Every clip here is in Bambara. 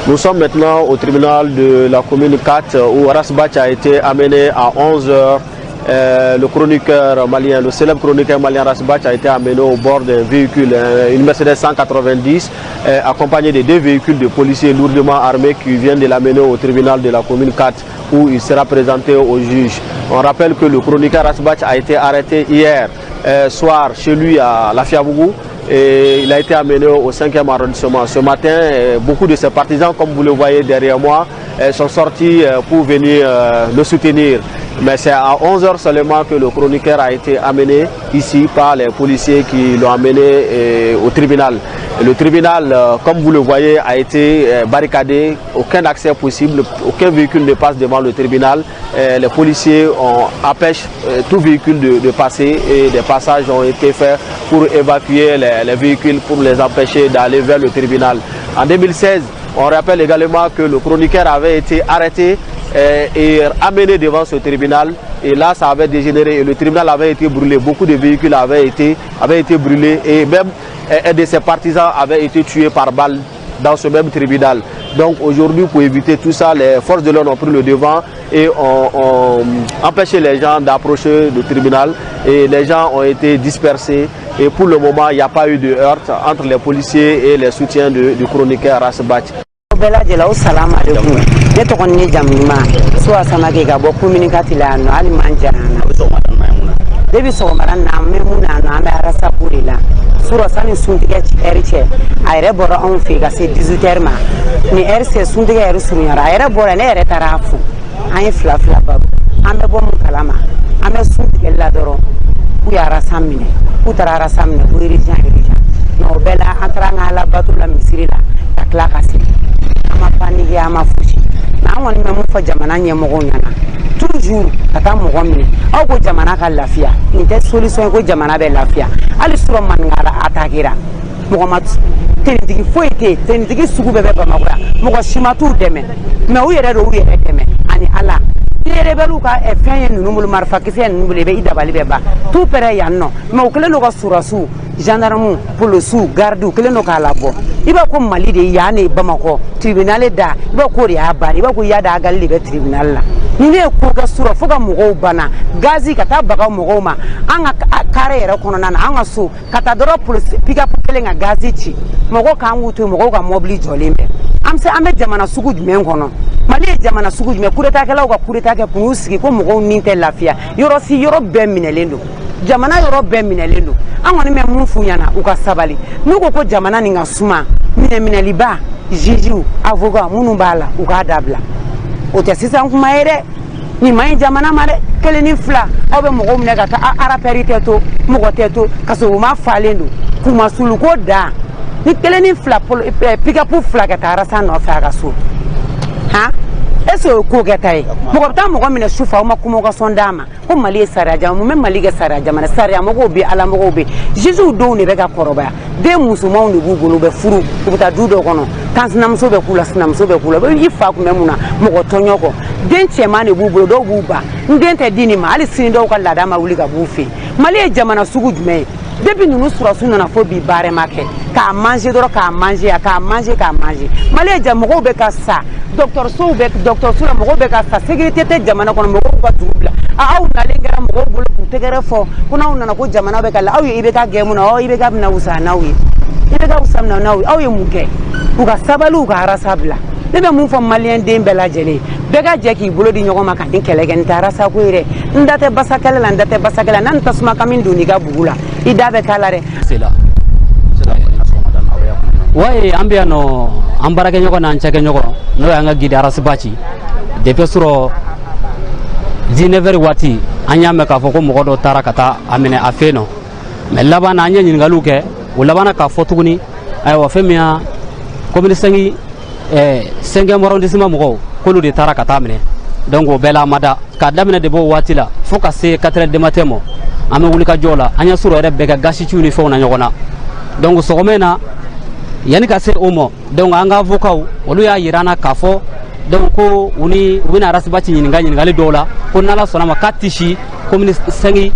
Nous sommes maintenant au tribunal de la commune 4 où Rasbach a été amené à 11h. Le chroniqueur malien, le célèbre chroniqueur malien Rasbach a été amené au bord d'un véhicule, une Mercedes 190, accompagné de 2 véhicules de policiers lourdement armés qui viennent de l'amener au tribunal de la commune 4 où il sera présenté au juge. On rappelle que le chroniqueur Rasbach a été arrêté hier soir chez lui à Lafiabougou. Et il a été amené au 5e arrondissement. Ce matin, beaucoup de ses partisans, comme vous le voyez derrière moi, sont sortis pour venir le soutenir. Mais c'est à 11h seulement que le chroniqueur a été amené ici par les policiers qui l'ont amené au tribunal. Le tribunal, comme vous le voyez, a été barricadé, aucun accès possible, aucun véhicule ne passe devant le tribunal. Les policiers empêchent tout véhicule de passer et des passages ont été faits pour évacuer les véhicules, pour les empêcher d'aller vers le tribunal. En 2016, on rappelle également que le chroniqueur avait été arrêté et amené devant ce tribunal et là ça avait dégénéré et le tribunal avait été brûlé, beaucoup de véhicules avaient été brûlés et même un de ses partisans avait été tué par balle dans ce même tribunal. Donc aujourd'hui, pour éviter tout ça, les forces de l'ordre ont pris le devant et ont empêché les gens d'approcher le tribunal et les gens ont été dispersés et pour le moment il n'y a pas eu de heurts entre les policiers et les soutiens du chroniqueur Rasbach. Ne tɔgɔ ni jamu ma so asama ke ka bɔ communicati la no ali man jana de bi sɔgɔmara na me mun na no an bɛ arasa puri la sura sani suntigɛ heure cɛ a yɛrɛ bɔra anw fɛ ka se 18h ma ni heure se suntigɛ heure surunyara a yɛrɛ bɔra ne yɛrɛ taara fo an ye fila babu an bɛ bɔ mun kalama an bɛ suntigɛ la dɔrɔn k'u ye arasa minɛ k'u taara arasa minɛ ko irijan nka o bɛɛ la an taara an ka ala bato la misiri la ka tila ka se an ma panike an ma fosi an kɔni bɛ mun fɔ jamana ɲɛmɔgɔw ɲɛna toujours ka taa mɔgɔ minɛ aw ko jamana ka lafiya nin tɛ solution ko jamana bɛ lafiya hali sura maninkara attaquera mɔgɔ ma tenitigi foyi tɛ yen tenitigi sugu bɛɛ bɛ Bamakɔ yan mɔgɔ si ma t'u dɛmɛ mais u yɛrɛ de y'u yɛrɛ dɛmɛ ani Ala ni rebelles ka fɛn ye ninnu bolo marifakisɛ ninnu bolo i bɛ i dabali bɛ ban tout pɛrɛ yan nɔ mais u kɛlen don ka surasiw gendarmes policiers gardiw kɛlen don k'a labɔ i b'a ko Mali de yan ne Bamakɔ tribunal da i b'a ko de y'a ban i b'a ko i y'a da agali de bɛ tribunal la ni ne ye ko kɛ sura fo ka mɔgɔw bana gazi ka taa baga mɔgɔw ma an ka carré yɛrɛ kɔnɔna na an ka so ka taa dɔrɔn police pick-up kelen ka gazi ci mɔgɔw k'an k'u to mɔgɔw ka mobili jɔlen bɛ an bɛ jamana sugu jumɛn kɔnɔ Mali ye jamana sugu jumɛn coup d'état kɛlaw ka coup d'état kɛ kun y'u sigi ko mɔgɔw ni tɛ lafiya yɔrɔ si yɔrɔ bɛɛ minɛlen don jamana yɔrɔ bɛɛ minɛlen don an kɔni bɛ mun f'u ɲɛna u ka sabali n'u ko jamana nin ka suma minɛliba juges avocats minnu b'a la u k'a dabila o tɛ sisan kuma ye dɛ nin ma ɲi jamana ma dɛ kelen ni fila aw bɛ mɔgɔw minɛ ka taa arapɛri tɛ to mɔgɔ tɛ to ka sɔrɔ u ma falen don k'u ma sulu ko da ni kelen ni fila pick-up fila ka taa arasa nɔfɛ a ka so han est-ce que ko kɛta ye mɔgɔ bɛ taa mɔgɔ minɛ su fɛ aw ma convocation d'a ma ko Mali ye sariya jamana mun bɛ Mali kɛ sariya jamana sariya mɔgɔw bɛ Ala mɔgɔw bɛ juges denw de bɛ ka kɔrɔbaya den musomanw de b'u bolo u bɛ furu u bɛ taa du dɔ kɔnɔ kan sinamuso bɛ k'u la sinamuso bɛ k'u la i fa kun bɛ mun na mɔgɔ tɔɲɔ kɔ den cɛman de b'u bolo dɔw b'u ba n den tɛ di nin ma hali sini dɔw ka laada ma wuli ka b'u fɛ Mali ye jamana sugu jumɛn ye depuis ninnu surasiw nana fo bi baara ma kɛ k'a manger dɔrɔn k'a manger k'a manger Mali ye mɔgɔw bɛ ka sa dɔgɔtɔrɔsow la mɔgɔw bɛ ka sa sécurité tɛ jamana kɔnɔ mɔgɔw ka dugu bila aw nalen kɛra mɔgɔw bolo k'u tɛgɛrɛ fɔ ko n'aw nana ko jamana bɛ ka la aw ye IBK gɛn mun na IBK bɛna wusaya n'aw ye IBK wusaya n'aw ye aw ye mun kɛ u ka sabali u ka arasa bila ne bɛ mun fɔ maliyɛn den bɛɛ lajɛlen bɛɛ ka jɛ k'i bolo di ɲɔgɔn ma ka nin kɛlɛ kɛ nin tɛ arasa ko ye dɛ n da tɛ basakɛlɛ la n da tɛ basakɛlɛ la n'a ni tasuma kami donni i ka bugu la i da bɛ k'a la dɛ. Waye an bɛ yan nɔ an baarakɛ ɲɔgɔn n'an cɛkɛ ɲɔgɔn n'o y'an ka guide Rasbach depuis sɔrɔ 19h waati an y'a mɛn k'a fɔ ko mɔgɔ dɔ taara ka taa a minɛ a fɛ yen nɔ mais laban na an ye ɲininkaliw kɛ o laban na k'a fɔ tuguni ayiwa fɛn min y'a commune 5e arrondissement mɔgɔw k'olu de taara ka taa minɛ donc o bɛɛ la a ma da k'a daminɛ de b'o waati la fo ka se 4h du matin ma an bɛ wuli ka jɔ la an ye sɔrɔ yɛrɛ bɛɛ kɛ gasiciw ni fɛnw na ɲɔgɔn na donc sɔgɔma in na yanni ka se o ma donc an ka avocat olu y'a yira an na k'a fɔ donc ko u bɛna Rasbach ɲininkali dɔw la ko n'Ala sɔnna ma k'a tɛ si commune 5e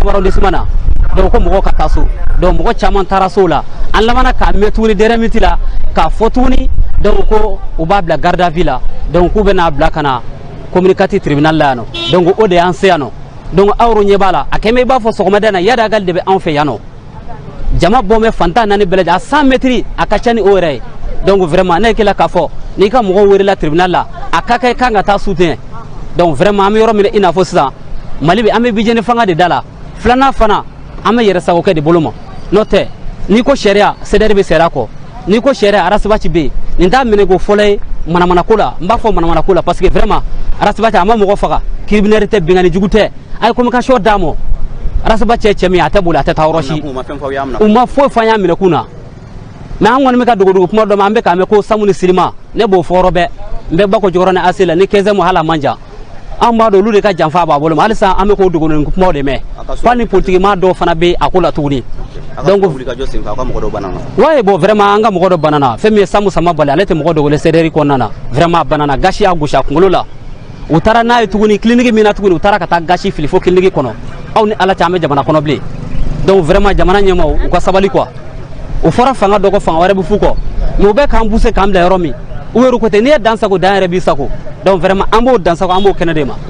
arrondissement na donc ko mɔgɔw ka taa so donc mɔgɔ caman taara so la an labanna k'a mɛn tuguni dernière minute la k'a fɔ tuguni donc ko u b'a bila garde à vue la donc k'u bɛna bila ka na communicatif tribunal la yan nɔ donc o de y'an se yan nɔ donc aw ɲɛ b'a la a kɛmɛ i b'a fɔ sɔgɔmada in na yadagali de bɛ anw fɛ yan nɔ jama bɔnbɛ fantan naani bɛɛ lajɛlen a 100 mètres a ka ca ni o yɛrɛ ye donc vraiment ne kɛla k'a fɔ n'i ka mɔgɔw welela tribunal la a ka kɛ kan ka taa soutien donc vraiment an bɛ yɔrɔ min i n'a fɔ sisan Mali bɛ an bɛ bijeni fanga de da la filanan fana an bɛ yɛrɛsago kɛ de bolo ma n'o tɛ n'i ko sariya CDR bɛ sariya kɔ n'i ko sariya Arasibaci bɛ yen nin t'a minɛ ko fɔlɔ ye manamanako la n b'a fɔ manamanako la parce que vraiment Arasibaci a ma mɔgɔ faga criminel tɛ bingani jugu tɛ a ye communication d'a ma Arasibaci ye cɛ min ye a tɛ boli a tɛ taa yɔrɔ si u ma foyi fɔ an y'a minɛ kun na mais an kɔni bɛ ka dogodogo kuma dɔ ma an bɛ k'a mɛn ko Samu ni Sirima ne b'o fɔ yɔrɔ bɛɛ n bɛ Bako Jikɔrɔni ACI la ni 15e hali a man jan an b'a dɔn olu de ka janfa b'a bolo mais halisa an bɛ k'o dogodogo kumaw de mɛn fo ni politique maa dɔw fana bɛ a ko la tuguni donc ouais bon vraiment an ka mɔgɔ dɔ banana fɛn min ye Samu Sama Bale ale tɛ mɔgɔ dɔ wele CDR kɔnɔna na vraiment a banana gasi y'a gosi a kunkolo la u taara n'a ye tuguni clinique min na tuguni u taara ka taa gasi fili fo clinique kɔnɔ aw ni Ala cɛ an bɛ jamana kɔnɔ bilen donc vraiment jamana ɲɛmaaw u ka sabali quoi o fɔra fanga dɔ kɔ fanga wɛrɛ bɛ fu kɔ mais u bɛ k'an pousser k'an bila yɔrɔ min u yɛrɛ ko tɛ n'i ye dan sago dan yɛrɛ b'i sago donc vraiment an b'o dan sago an b'o kɛnɛ de ma